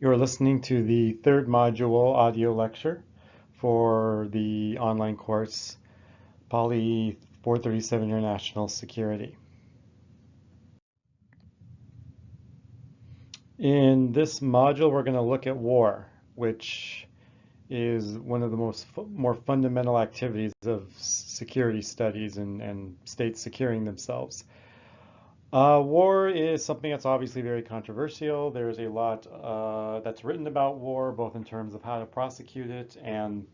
You're listening to the third module audio lecture for the online course Poly 437 International Security. In this module, we're going to look at war, which is one of the more fundamental activities of security studies and states securing themselves. War is something that's obviously very controversial. There's a lot that's written about war, both in terms of how to prosecute it and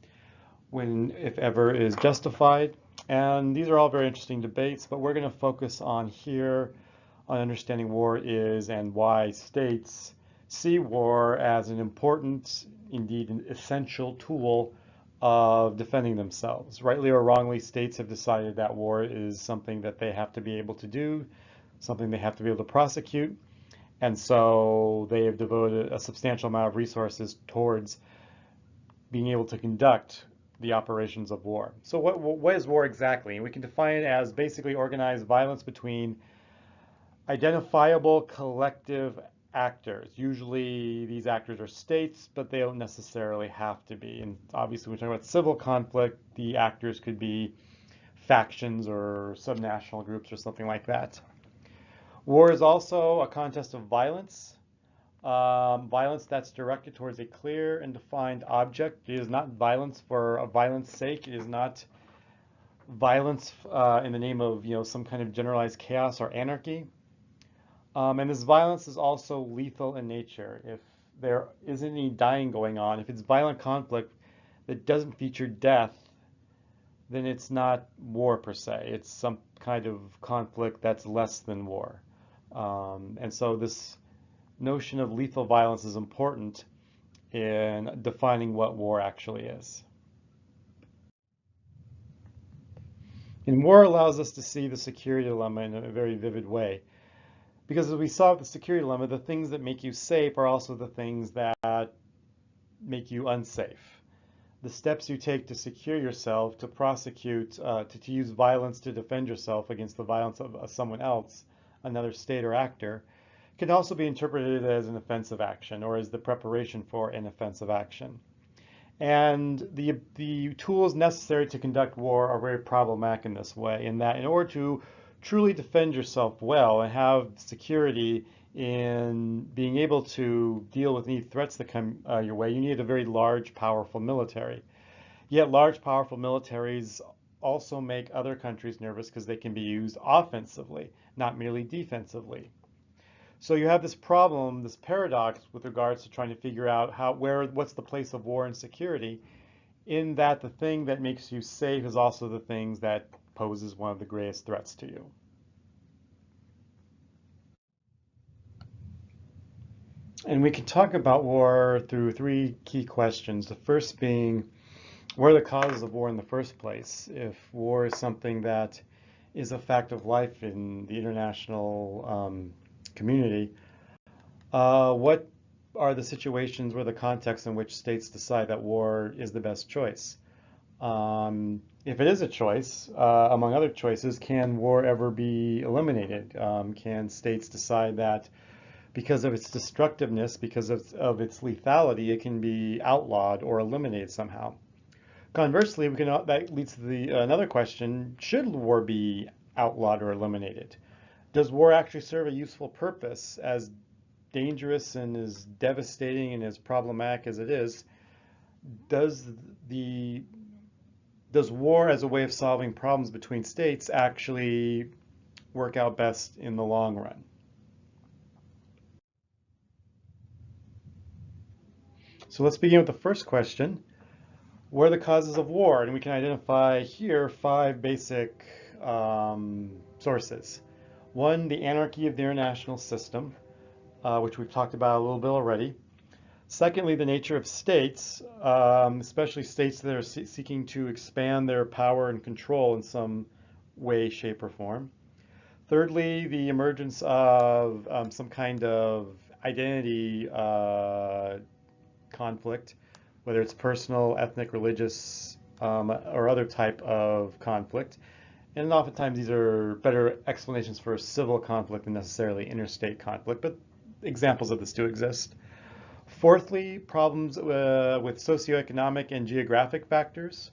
when, if ever, is justified. And these are all very interesting debates, but we're going to focus on here on understanding war is and why states see war as an important, indeed an essential tool of defending themselves. Rightly or wrongly, states have decided that war is something that they have to be able to do, something they have to be able to prosecute, and so they have devoted a substantial amount of resources towards being able to conduct the operations of war. So what is war exactly? And we can define it as basically organized violence between identifiable collective actors. Usually these actors are states, but they don't necessarily have to be. And obviously when we're talking about civil conflict, the actors could be factions or subnational groups or something like that. War is also a contest of violence. Violence that's directed towards a clear and defined object. It is not violence for a violence sake. It is not violence in the name of some kind of generalized chaos or anarchy. And this violence is also lethal in nature. If there isn't any dying going on, if it's violent conflict that doesn't feature death, then it's not war per se. It's some kind of conflict that's less than war. And so this notion of lethal violence is important in defining what war actually is. And war allows us to see the security dilemma in a very vivid way. Because as we saw with the security dilemma, the things that make you safe are also the things that make you unsafe. The steps you take to secure yourself, to prosecute, to use violence to defend yourself against the violence of someone else, another state or actor, can also be interpreted as an offensive action or as the preparation for an offensive action. And the tools necessary to conduct war are very problematic in this way, in that in order to truly defend yourself well and have security in being able to deal with any threats that come your way, you need a very large, powerful military. Yet large, powerful militaries also make other countries nervous because they can be used offensively, not merely defensively. So you have this problem, this paradox with regards to trying to figure out what's the place of war and security, in that the thing that makes you safe is also the things that poses one of the greatest threats to you. And we can talk about war through three key questions. The first being, what are the causes of war in the first place? If war is something that is a fact of life in the international community, what are the situations where the context in which states decide that war is the best choice? If it is a choice, among other choices, can war ever be eliminated? Can states decide that because of its destructiveness, because of its lethality, it can be outlawed or eliminated somehow? Conversely, that leads to another question: should war be outlawed or eliminated? Does war actually serve a useful purpose? As dangerous and as devastating and as problematic as it is, does war as a way of solving problems between states actually work out best in the long run? So let's begin with the first question. What are the causes of war? And we can identify here 5 basic sources. 1, the anarchy of the international system, which we've talked about a little bit already. Secondly, the nature of states, especially states that are seeking to expand their power and control in some way, shape, or form. Thirdly, the emergence of some kind of identity conflict, whether it's personal, ethnic, religious, or other type of conflict. And oftentimes these are better explanations for civil conflict than necessarily interstate conflict, but examples of this do exist. Fourthly, problems with socioeconomic and geographic factors,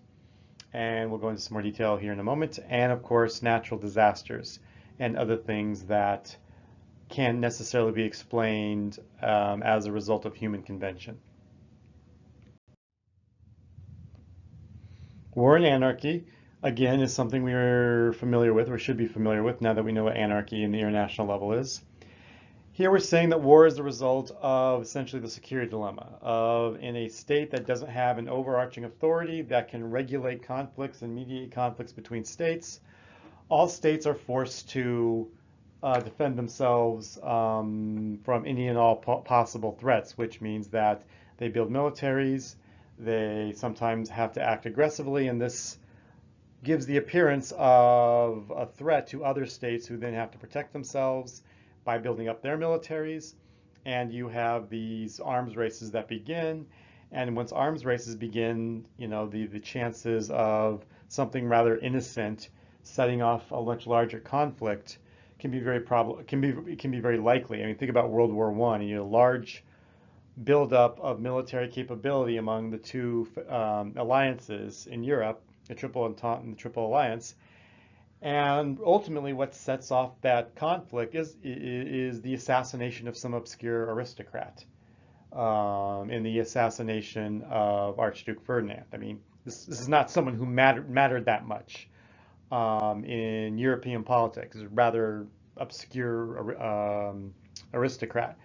and we'll go into some more detail here in a moment, and of course natural disasters and other things that can't necessarily be explained as a result of human convention. War and anarchy, again, is something we're familiar with, or should be familiar with, now that we know what anarchy in the international level is. Here we're saying that war is the result of essentially the security dilemma of in a state that doesn't have an overarching authority that can regulate conflicts and mediate conflicts between states. All states are forced to defend themselves from any and all possible threats, which means that they build militaries, they sometimes have to act aggressively, and this gives the appearance of a threat to other states who then have to protect themselves by building up their militaries. And you have these arms races that begin. And once arms races begin, the chances of something rather innocent setting off a much larger conflict can be very very likely. I mean, think about World War I. You know, large buildup of military capability among the two alliances in Europe, the Triple Entente and the Triple Alliance. And ultimately, what sets off that conflict is the assassination of some obscure aristocrat in the assassination of Archduke Ferdinand. I mean, this is not someone who mattered that much in European politics. It's a rather obscure aristocrat.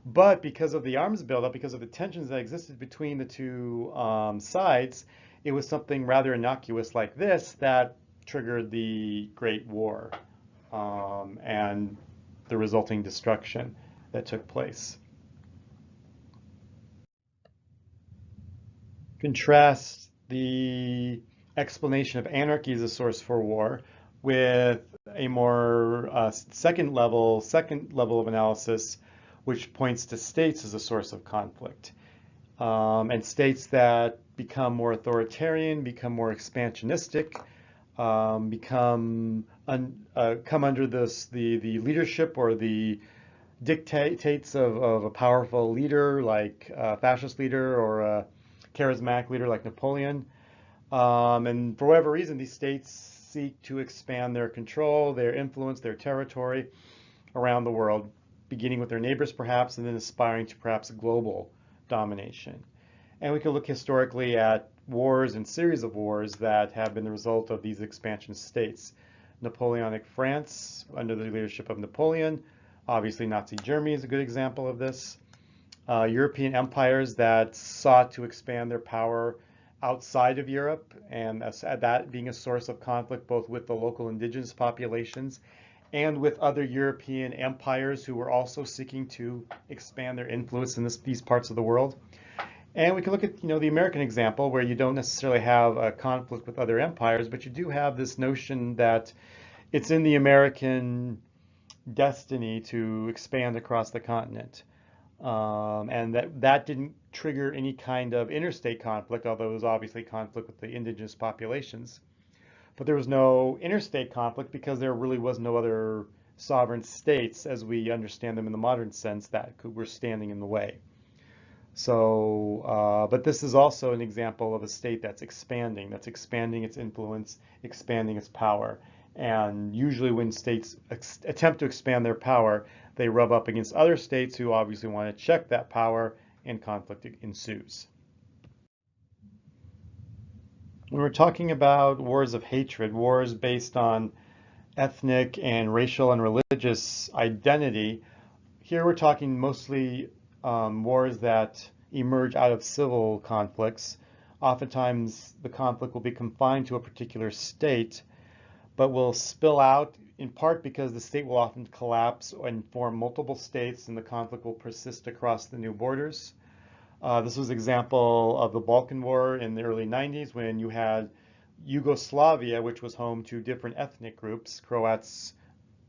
But because of the arms buildup, because of the tensions that existed between the two sides, it was something rather innocuous like this that triggered the Great War and the resulting destruction that took place. Contrast the explanation of anarchy as a source for war with a more second level of analysis, which points to states as a source of conflict. And states that become more authoritarian, become more expansionistic, come under the leadership or the dictates of a powerful leader like a fascist leader or a charismatic leader like Napoleon. And for whatever reason, these states seek to expand their control, their influence, their territory around the world, beginning with their neighbors perhaps, and then aspiring to perhaps global domination. And we can look historically at wars and series of wars that have been the result of these expansion states. Napoleonic France under the leadership of Napoleon. Obviously Nazi Germany is a good example of this. European empires that sought to expand their power outside of Europe, and that being a source of conflict both with the local indigenous populations and with other European empires who were also seeking to expand their influence in these parts of the world. And we can look at, the American example where you don't necessarily have a conflict with other empires, but you do have this notion that it's in the American destiny to expand across the continent. And that didn't trigger any kind of interstate conflict, although it was obviously conflict with the indigenous populations. But there was no interstate conflict because there really was no other sovereign states as we understand them in the modern sense that were standing in the way. So, but this is also an example of a state that's expanding its influence, expanding its power. And usually when states attempt to expand their power, they rub up against other states who obviously want to check that power, and conflict ensues. When we're talking about wars of hatred, wars based on ethnic and racial and religious identity, here we're talking mostly wars that emerge out of civil conflicts. Oftentimes the conflict will be confined to a particular state, but will spill out in part because the state will often collapse and form multiple states, and the conflict will persist across the new borders. This was an example of the Balkan War in the early 90s when you had Yugoslavia, which was home to different ethnic groups, Croats,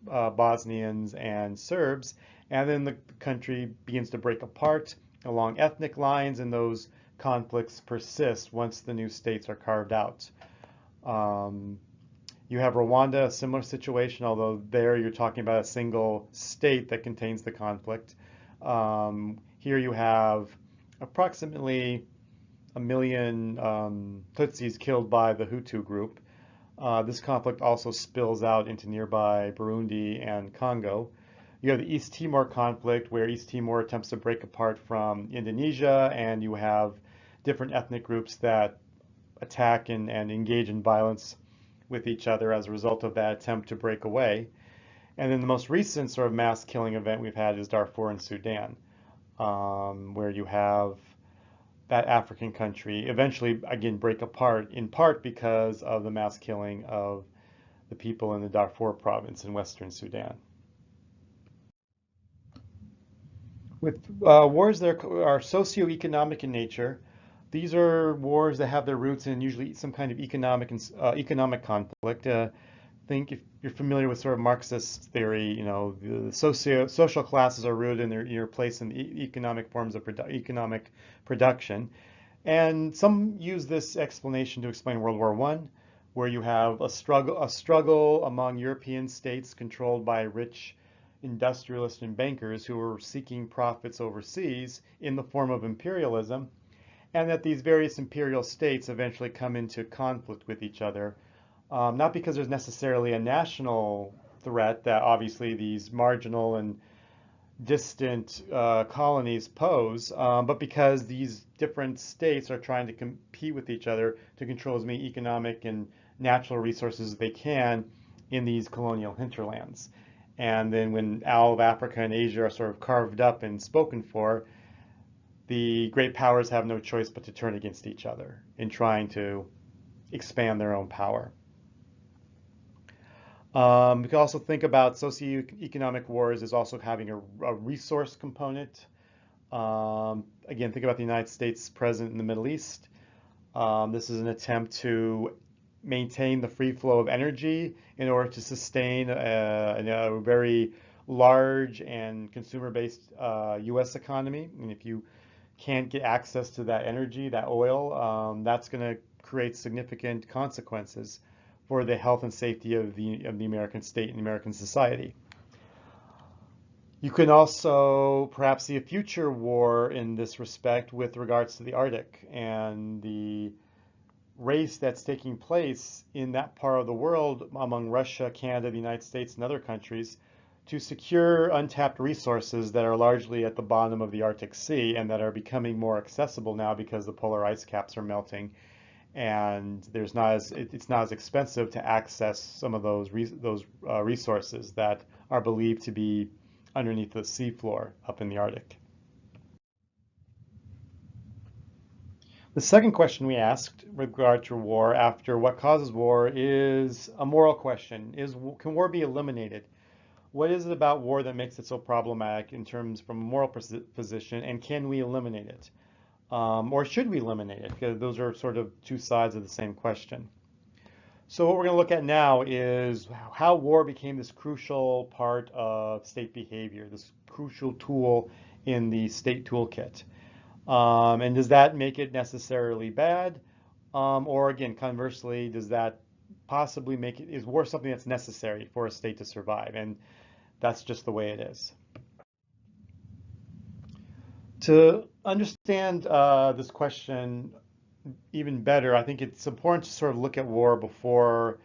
Bosnians, and Serbs, and then the country begins to break apart along ethnic lines, and those conflicts persist once the new states are carved out. You have Rwanda, a similar situation, although there you're talking about a single state that contains the conflict. Here you have approximately a million Tutsis killed by the Hutu group. This conflict also spills out into nearby Burundi and Congo. You have the East Timor conflict, where East Timor attempts to break apart from Indonesia, and you have different ethnic groups that attack and engage in violence with each other as a result of that attempt to break away. And then the most recent sort of mass killing event we've had is Darfur in Sudan, where you have that African country eventually, again, break apart, in part because of the mass killing of the people in the Darfur province in Western Sudan. With wars that are socioeconomic in nature, these are wars that have their roots in usually some kind of economic conflict. Think if you're familiar with sort of Marxist theory, the social classes are rooted in their place in the economic forms of economic production. And some use this explanation to explain World War I, where you have a struggle among European states controlled by rich industrialists and bankers who were seeking profits overseas in the form of imperialism, and that these various imperial states eventually come into conflict with each other. Not because there's necessarily a national threat that obviously these marginal and distant colonies pose, but because these different states are trying to compete with each other to control as many economic and natural resources as they can in these colonial hinterlands. And then when all of Africa and Asia are sort of carved up and spoken for, the great powers have no choice but to turn against each other in trying to expand their own power. We can also think about socioeconomic wars as also having a resource component. Again, think about the United States present in the Middle East. This is an attempt to maintain the free flow of energy in order to sustain a very large and consumer-based U.S. economy. And if you can't get access to that energy, that oil, that's going to create significant consequences for the health and safety of the American state and American society. You can also perhaps see a future war in this respect with regards to the Arctic and the race that's taking place in that part of the world among Russia, Canada, the United States, and other countries to secure untapped resources that are largely at the bottom of the Arctic Sea and that are becoming more accessible now because the polar ice caps are melting, and it's not as expensive to access some of those resources that are believed to be underneath the seafloor up in the Arctic. The second question we asked with regard to war after what causes war is a moral question. Can war be eliminated? What is it about war that makes it so problematic in terms from a moral position, and can we eliminate it? Or should we eliminate it? Because those are sort of two sides of the same question. So what we're going to look at now is how war became this crucial part of state behavior, this crucial tool in the state toolkit. And does that make it necessarily bad? Or again, conversely, does that possibly is war something that's necessary for a state to survive? And that's just the way it is. To understand this question even better, I think it's important to sort of look at war before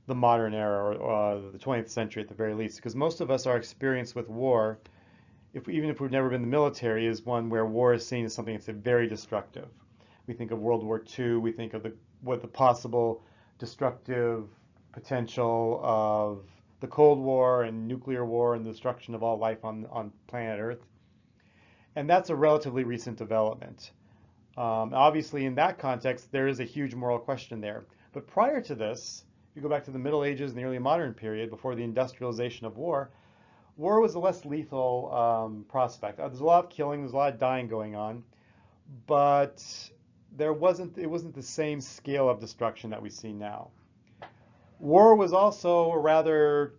the modern era, or the 20th century at the very least, because most of us, our experience with war, even if we've never been in the military, is one where war is seen as something that's very destructive. We think of World War II, we think of what the possible destructive potential of the Cold War and nuclear war and the destruction of all life on planet Earth. And that's a relatively recent development. Obviously, in that context, there is a huge moral question there. But prior to this, if you go back to the Middle Ages and the early modern period, before the industrialization of war, war was a less lethal prospect. There's a lot of killing, there's a lot of dying going on, but it wasn't the same scale of destruction that we see now. War was also a rather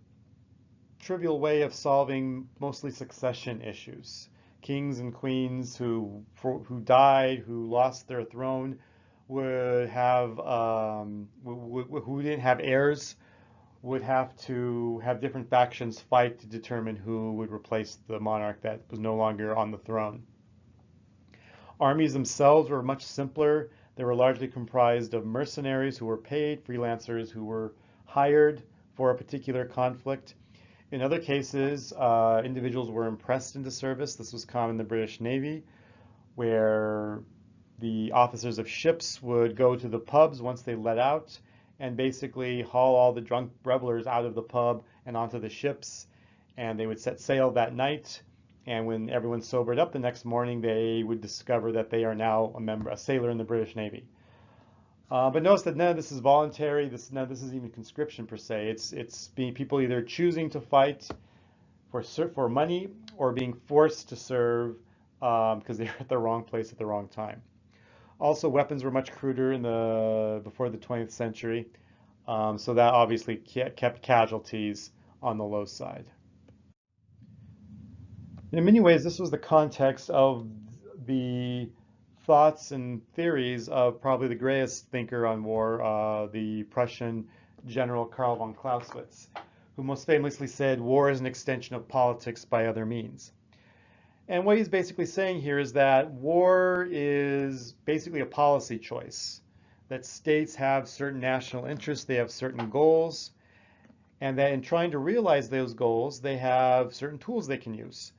trivial way of solving mostly succession issues. Kings and queens who died, who lost their throne, would have who didn't have heirs, would have to have different factions fight to determine who would replace the monarch that was no longer on the throne. Armies themselves were much simpler. They were largely comprised of mercenaries who were paid, freelancers who were hired for a particular conflict. In other cases, individuals were impressed into service. This was common in the British Navy, where the officers of ships would go to the pubs once they let out and basically haul all the drunk revelers out of the pub and onto the ships. And they would set sail that night. And when everyone sobered up the next morning, they would discover that they are now a sailor in the British Navy. But notice that none of this is voluntary. None of this is even conscription per se. It's being people either choosing to fight for money or being forced to serve because they're at the wrong place at the wrong time. Also, weapons were much cruder before the 20th century, so that obviously kept casualties on the low side. In many ways, this was the context of the thoughts and theories of probably the greatest thinker on war, the Prussian general Karl von Clausewitz, who most famously said, "War is an extension of politics by other means." And what he's basically saying here is that war is basically a policy choice, that states have certain national interests, they have certain goals, and that in trying to realize those goals, they have certain tools they can use.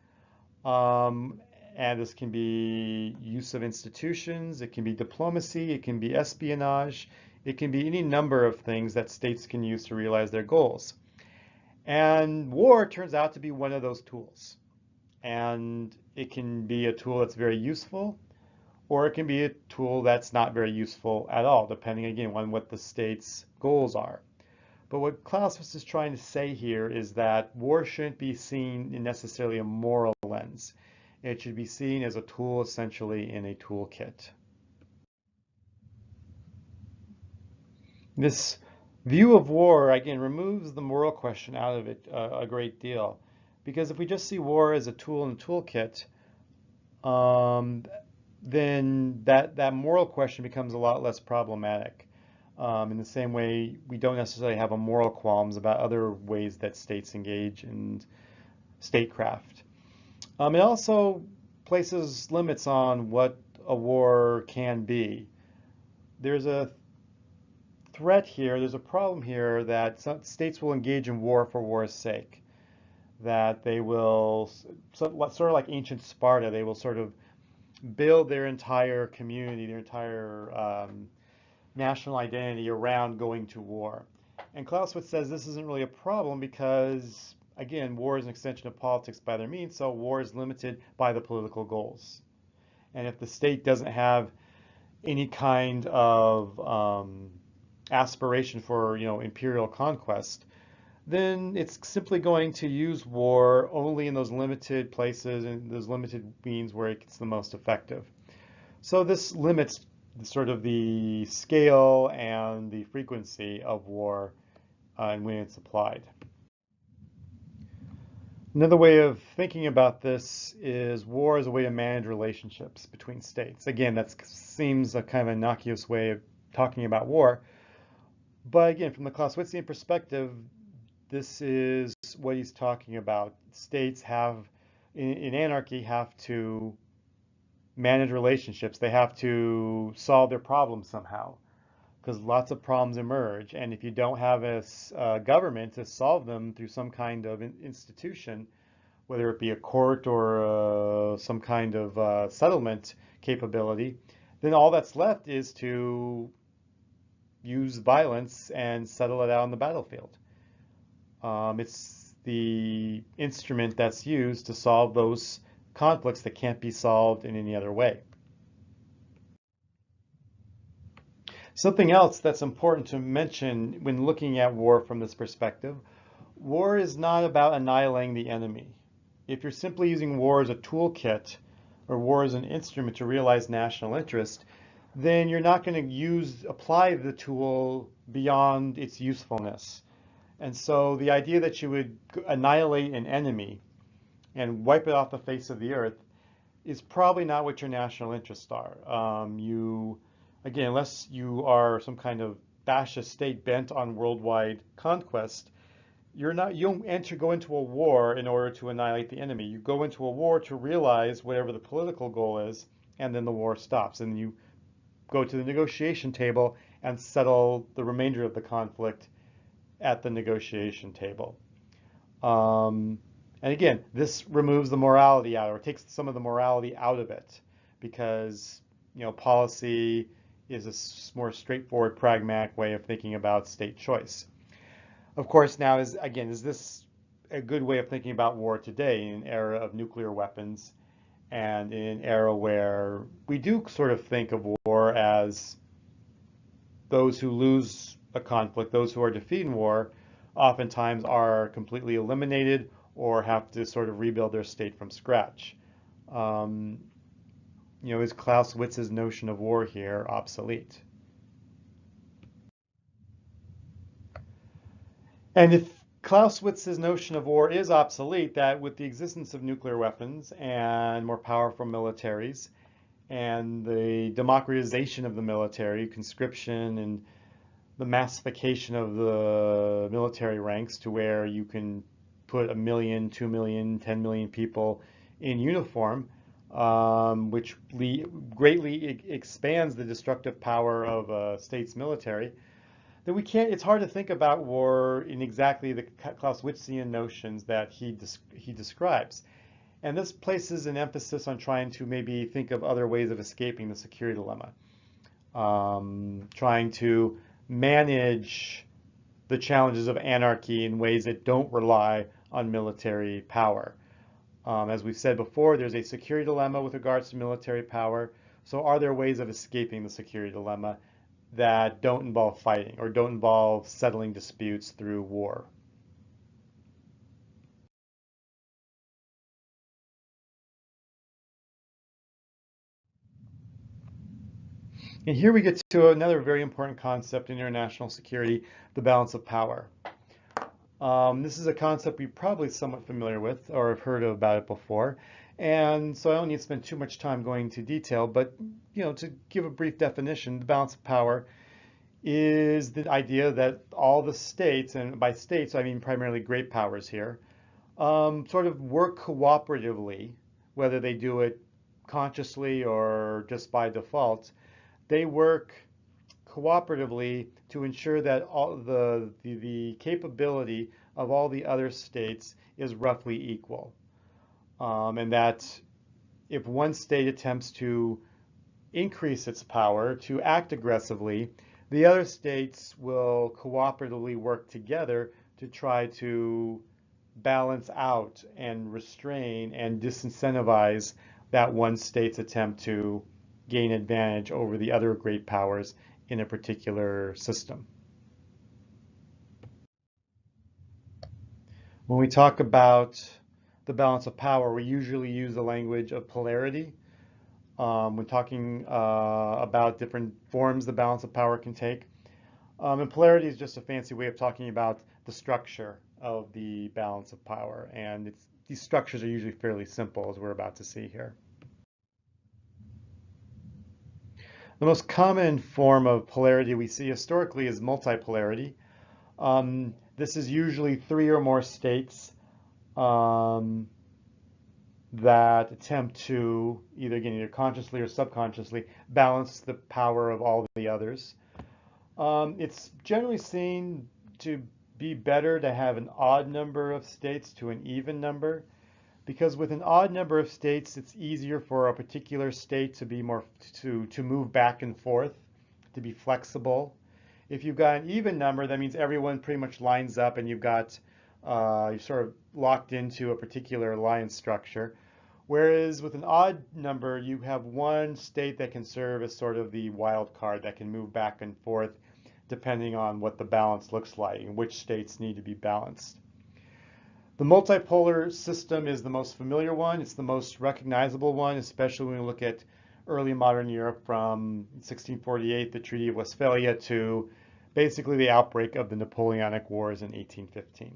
And this can be use of institutions, it can be diplomacy, it can be espionage, it can be any number of things that states can use to realize their goals. And war turns out to be one of those tools. And it can be a tool that's very useful, or it can be a tool that's not very useful at all, depending again on what the state's goals are. But what Clausewitz is trying to say here is that war shouldn't be seen in necessarily a moral lens. It should be seen as a tool essentially in a toolkit. This view of war, again, removes the moral question out of it a great deal. Because if we just see war as a tool in the toolkit, then that moral question becomes a lot less problematic. In the same way, we don't necessarily have a moral qualms about other ways that states engage in statecraft. It also places limits on what a war can be. There's a threat here, there's a problem here that some states will engage in war for war's sake. That they will, sort of like ancient Sparta, they will sort of build their entire community, their entire national identity around going to war. And Clausewitz says this isn't really a problem because, again, war is an extension of politics by their means, so war is limited by the political goals. And if the state doesn't have any kind of aspiration for, imperial conquest, then it's simply going to use war only in those limited places and those limited means where it's the most effective. So this limits sort of the scale and the frequency of war and when it's applied. Another way of thinking about this is war as a way to manage relationships between states. Again, that seems a kind of innocuous way of talking about war. But again, from the Clausewitzian perspective, this is what he's talking about. States in anarchy, have to manage relationships. They have to solve their problems somehow, because lots of problems emerge. And if you don't have a government to solve them through some kind of institution, whether it be a court or some kind of settlement capability, then all that's left is to use violence and settle it out on the battlefield. It's the instrument that's used to solve those conflicts that can't be solved in any other way. Something else that's important to mention when looking at war from this perspective, war is not about annihilating the enemy. If you're simply using war as a toolkit or war as an instrument to realize national interest, then you're not going to apply the tool beyond its usefulness. And so the idea that you would annihilate an enemy and wipe it off the face of the earth is probably not what your national interests are. Again, unless you are some kind of fascist state bent on worldwide conquest, you don't go into a war in order to annihilate the enemy. You go into a war to realize whatever the political goal is and then the war stops. And you go to the negotiation table and settle the remainder of the conflict at the negotiation table. And again, this removes the morality out, or takes some of the morality out of it, because policy is a more straightforward, pragmatic way of thinking about state choice. Of course, now is this a good way of thinking about war today in an era of nuclear weapons and in an era where we do sort of think of war as those who lose a conflict, those who are defeated in war, oftentimes are completely eliminated or have to sort of rebuild their state from scratch. Is Clausewitz's notion of war here obsolete? And if Clausewitz's notion of war is obsolete, that with the existence of nuclear weapons and more powerful militaries and the democratization of the military, conscription and the massification of the military ranks to where you can put 1 million, 2 million, 10 million people in uniform, which greatly expands the destructive power of a state's military, then it's hard to think about war in exactly the Clausewitzian notions that he describes. And this places an emphasis on trying to maybe think of other ways of escaping the security dilemma, trying to manage the challenges of anarchy in ways that don't rely on military power. As we've said before, there's a security dilemma with regards to military power. So are there ways of escaping the security dilemma that don't involve fighting or don't involve settling disputes through war? And here we get to another very important concept in international security, the balance of power. This is a concept you're probably somewhat familiar with or have heard about it before. And so I don't need to spend too much time going into detail, but to give a brief definition, the balance of power is the idea that all the states, and by states I mean primarily great powers here, sort of work cooperatively, whether they do it consciously or just by default. They work cooperatively to ensure that all the capability of all the other states is roughly equal. And that if one state attempts to increase its power, to act aggressively, the other states will cooperatively work together to try to balance out and restrain and disincentivize that one state's attempt to gain advantage over the other great powers in a particular system. When we talk about the balance of power, we usually use the language of polarity when talking about different forms the balance of power can take. And polarity is just a fancy way of talking about the structure of the balance of power. And these structures are usually fairly simple, as we're about to see here. The most common form of polarity we see historically is multipolarity. This is usually 3 or more states that attempt to either consciously or subconsciously balance the power of all the others. It's generally seen to be better to have an odd number of states to an even number, because with an odd number of states, it's easier for a particular state to be to move back and forth, to be flexible. If you've got an even number, that means everyone pretty much lines up and you're sort of locked into a particular alliance structure. Whereas with an odd number, you have one state that can serve as sort of the wild card that can move back and forth depending on what the balance looks like and which states need to be balanced. The multipolar system is the most familiar one. It's the most recognizable one, especially when we look at early modern Europe from 1648, the Treaty of Westphalia, to basically the outbreak of the Napoleonic Wars in 1815.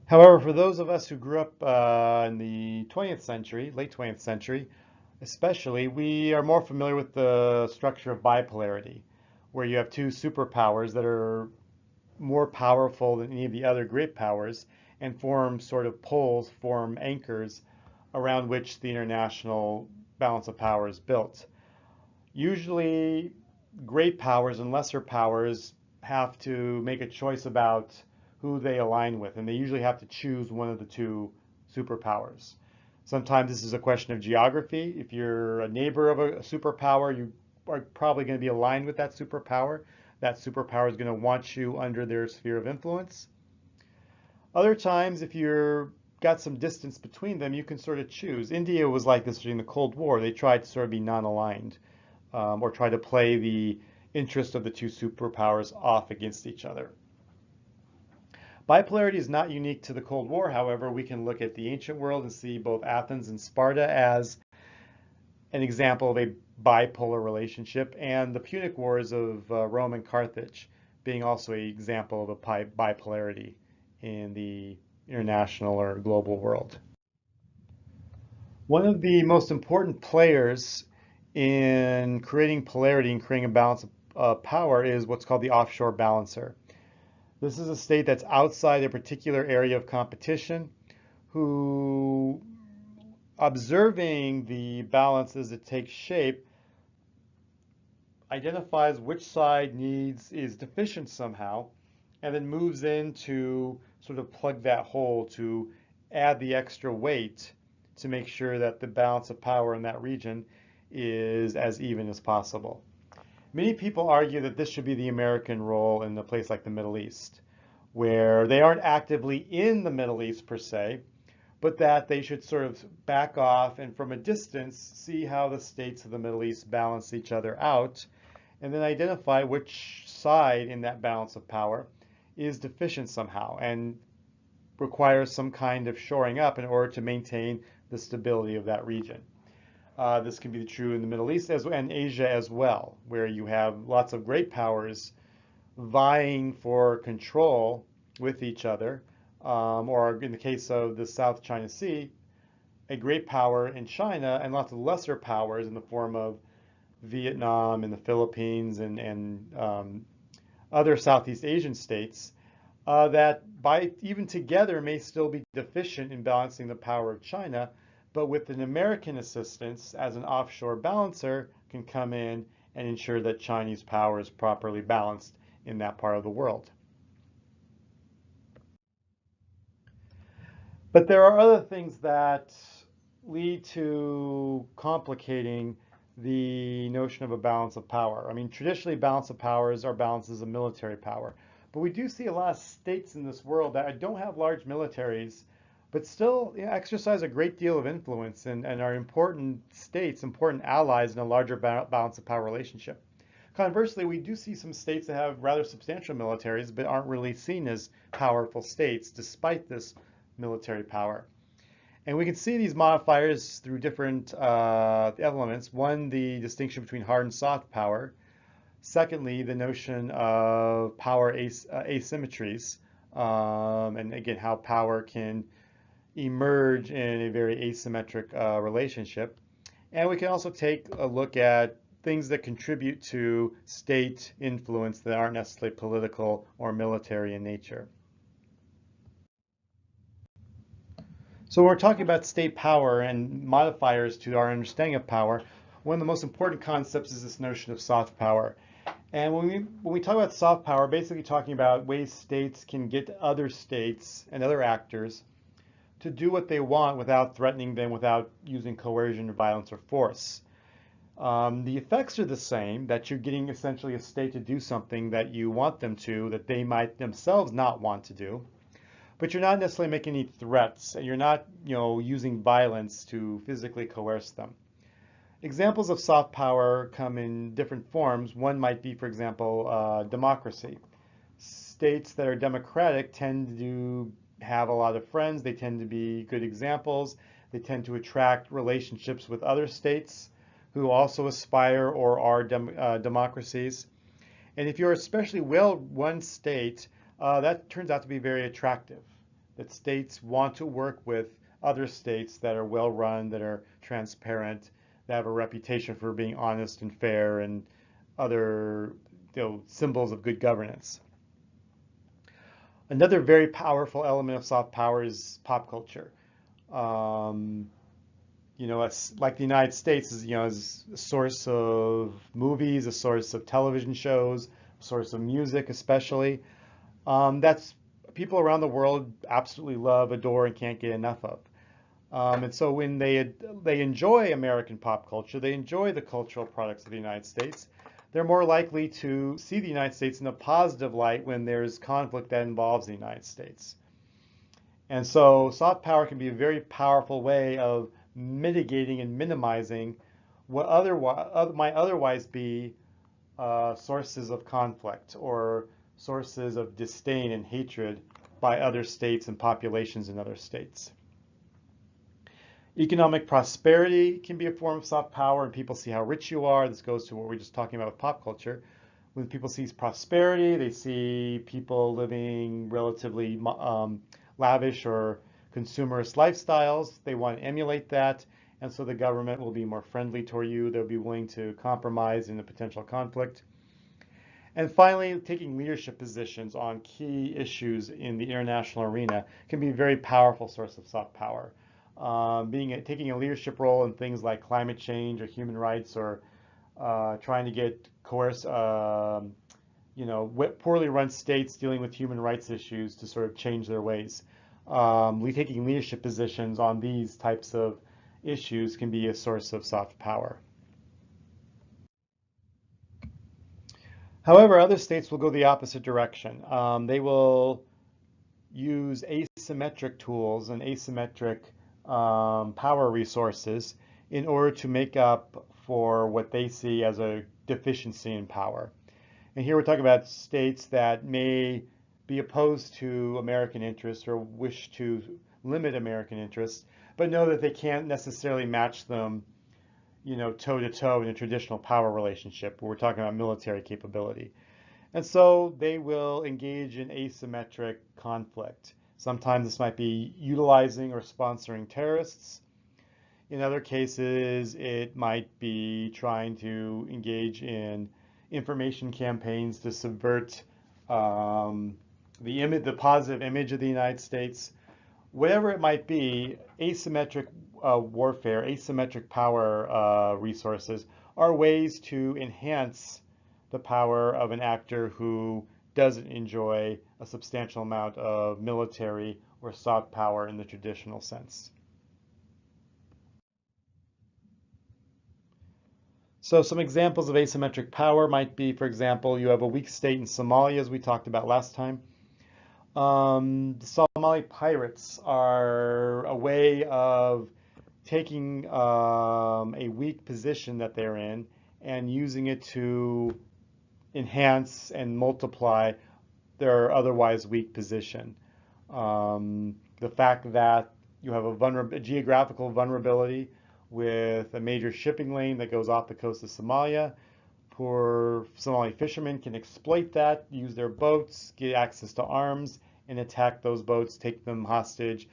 However, for those of us who grew up in the 20th century, late 20th century, especially, we are more familiar with the structure of bipolarity, where you have two superpowers that are more powerful than any of the other great powers and form sort of poles, form anchors around which the international balance of power is built. Usually, great powers and lesser powers have to make a choice about who they align with, and they usually have to choose one of the two superpowers. Sometimes this is a question of geography. If you're a neighbor of a superpower, you are probably going to be aligned with that superpower. That superpower is going to want you under their sphere of influence. Other times, if you're got some distance between them, you can sort of choose. India was like this during the Cold War. They tried to sort of be non-aligned, or try to play the interest of the two superpowers off against each other. Bipolarity is not unique to the Cold War, however. We can look at the ancient world and see both Athens and Sparta as an example of a bipolar relationship, and the Punic Wars of Rome and Carthage being also an example of a bipolarity in the international or global world. One of the most important players in creating polarity and creating a balance of power is what's called the offshore balancer. This is a state that's outside a particular area of competition, who, observing the balance as it takes shape, identifies which side is deficient somehow, and then moves in to sort of plug that hole, to add the extra weight to make sure that the balance of power in that region is as even as possible. Many people argue that this should be the American role in a place like the Middle East, where they aren't actively in the Middle East per se, but that they should sort of back off and from a distance see how the states of the Middle East balance each other out, and then identify which side in that balance of power is deficient somehow and requires some kind of shoring up in order to maintain the stability of that region. This can be true in the Middle East and Asia as well, where you have lots of great powers vying for control with each other, or in the case of the South China Sea, a great power in China and lots of lesser powers in the form of Vietnam and the Philippines and other Southeast Asian states that even together may still be deficient in balancing the power of China, but with an American assistance as an offshore balancer can come in and ensure that Chinese power is properly balanced in that part of the world. But there are other things that lead to complicating the notion of a balance of power. I mean, traditionally, balance of powers are balances of military power. But we do see a lot of states in this world that don't have large militaries, but still exercise a great deal of influence and are important states, important allies in a larger balance of power relationship. Conversely, we do see some states that have rather substantial militaries, but aren't really seen as powerful states despite this military power. And we can see these modifiers through different elements. One, the distinction between hard and soft power. Secondly, the notion of power asymmetries, and again, how power can emerge in a very asymmetric relationship. And we can also take a look at things that contribute to state influence that aren't necessarily political or military in nature. So when we're talking about state power and modifiers to our understanding of power, one of the most important concepts is this notion of soft power. And when we talk about soft power, basically talking about ways states can get other states and other actors to do what they want without threatening them, without using coercion or violence or force. The effects are the same, that you're getting essentially a state to do something that you want them to, that they might themselves not want to do. But you're not necessarily making any threats, and you're not, using violence to physically coerce them. Examples of soft power come in different forms. One might be, for example, democracy. States that are democratic tend to have a lot of friends. They tend to be good examples. They tend to attract relationships with other states who also aspire or are democracies. And if you're especially well-run state, that turns out to be very attractive. That states want to work with other states that are well-run, that are transparent, that have a reputation for being honest and fair, and other symbols of good governance. Another very powerful element of soft power is pop culture. like the United States is, is a source of movies, a source of television shows, a source of music, especially. That's people around the world absolutely love, adore, and can't get enough of. And so when they enjoy American pop culture, they enjoy the cultural products of the United States, they're more likely to see the United States in a positive light when there's conflict that involves the United States. And so soft power can be a very powerful way of mitigating and minimizing what might otherwise be sources of conflict or sources of disdain and hatred by other states and populations in other states. Economic prosperity can be a form of soft power, and people see how rich you are. This goes to what we were just talking about with pop culture. When people see prosperity, they see people living relatively lavish or consumerist lifestyles. They want to emulate that, and so the government will be more friendly toward you. They'll be willing to compromise in a potential conflict. And finally, taking leadership positions on key issues in the international arena can be a very powerful source of soft power. Taking a leadership role in things like climate change or human rights, or trying to get poorly run states dealing with human rights issues to sort of change their ways. Taking leadership positions on these types of issues can be a source of soft power. However, other states will go the opposite direction. They will use asymmetric tools and asymmetric power resources in order to make up for what they see as a deficiency in power. And here we're talking about states that may be opposed to American interests or wish to limit American interests, but know that they can't necessarily match them, toe to toe in a traditional power relationship where we're talking about military capability. And so they will engage in asymmetric conflict. Sometimes this might be utilizing or sponsoring terrorists. In other cases, it might be trying to engage in information campaigns to subvert the positive image of the United States. Whatever it might be, asymmetric warfare, asymmetric power resources are ways to enhance the power of an actor who doesn't enjoy a substantial amount of military or soft power in the traditional sense. So some examples of asymmetric power might be, for example, you have a weak state in Somalia, as we talked about last time. The Somali pirates are a way of taking a weak position that they're in and using it to enhance and multiply their otherwise weak position. The fact that you have a geographical vulnerability with a major shipping lane that goes off the coast of Somalia. Poor Somali fishermen can exploit that, use their boats, get access to arms, and attack those boats, take them hostage,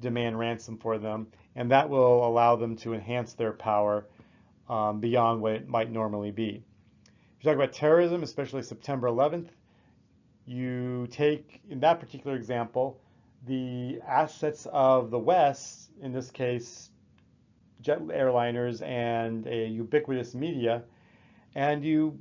demand ransom for them, and that will allow them to enhance their power beyond what it might normally be. If you talk about terrorism, especially September 11th, you take, in that particular example, the assets of the West, in this case, jet airliners and a ubiquitous media, and you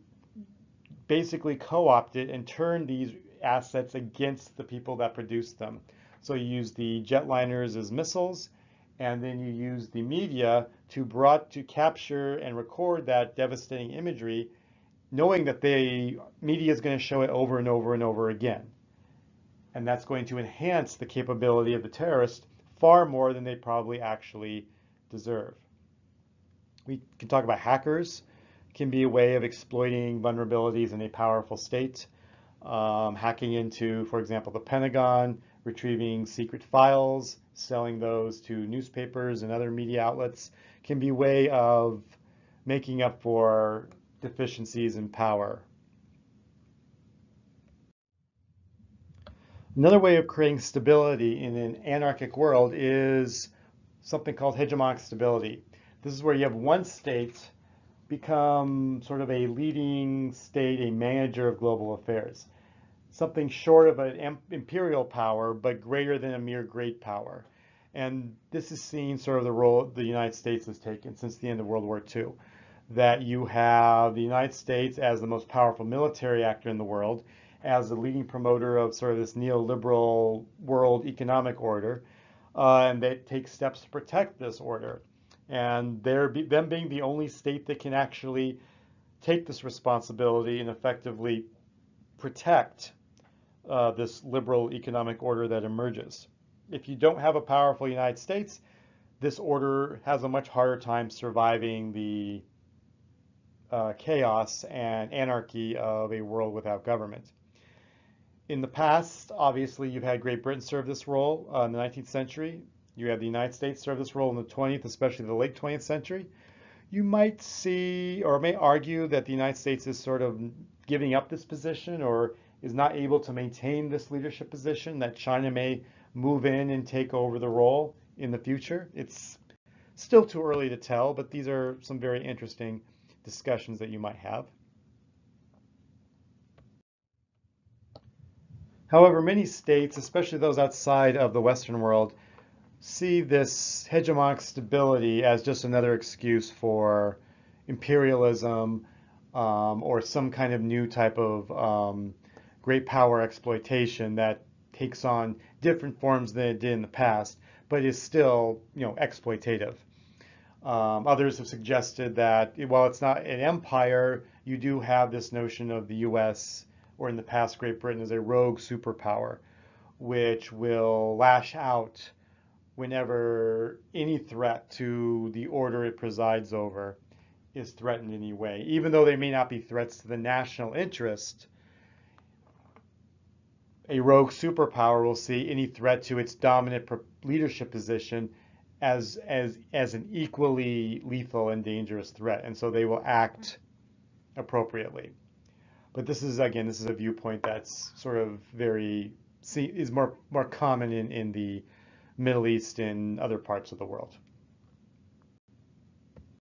basically co-opt it and turn these assets against the people that produce them. So you use the jetliners as missiles, and then you use the media to capture and record that devastating imagery, knowing that the media is going to show it over and over and over again. And that's going to enhance the capability of the terrorist far more than they probably actually deserve. We can talk about hackers. It can be a way of exploiting vulnerabilities in a powerful state. Hacking into, for example, the Pentagon, retrieving secret files, selling those to newspapers and other media outlets can be a way of making up for deficiencies in power. Another way of creating stability in an anarchic world is something called hegemonic stability. This is where you have one state become sort of a leading state, a manager of global affairs. Something short of an imperial power, but greater than a mere great power. And this is seen sort of the role the United States has taken since the end of World War II. That you have the United States as the most powerful military actor in the world, as the leading promoter of sort of this neoliberal world economic order, and they take steps to protect this order. And them being the only state that can actually take this responsibility and effectively protect this liberal economic order that emerges. If you don't have a powerful United States, this order has a much harder time surviving the chaos and anarchy of a world without government. In the past, obviously, you've had Great Britain serve this role in the 19th century. You had the United States serve this role in the 20th, especially the late 20th century. You might see or may argue that the United States is sort of giving up this position or is not able to maintain this leadership position, that China may move in and take over the role in the future. It's still too early to tell, but these are some very interesting discussions that you might have. However, many states, especially those outside of the Western world, see this hegemonic stability as just another excuse for imperialism or some kind of new type of great power exploitation that takes on different forms than it did in the past, but is still, exploitative. Others have suggested that while it's not an empire, you do have this notion of the U.S. or in the past Great Britain as a rogue superpower, which will lash out whenever any threat to the order it presides over is threatened in any way. Even though they may not be threats to the national interest, a rogue superpower will see any threat to its dominant leadership position as an equally lethal and dangerous threat, and so they will act appropriately. But this is a viewpoint that's sort of is more common in the Middle East and other parts of the world.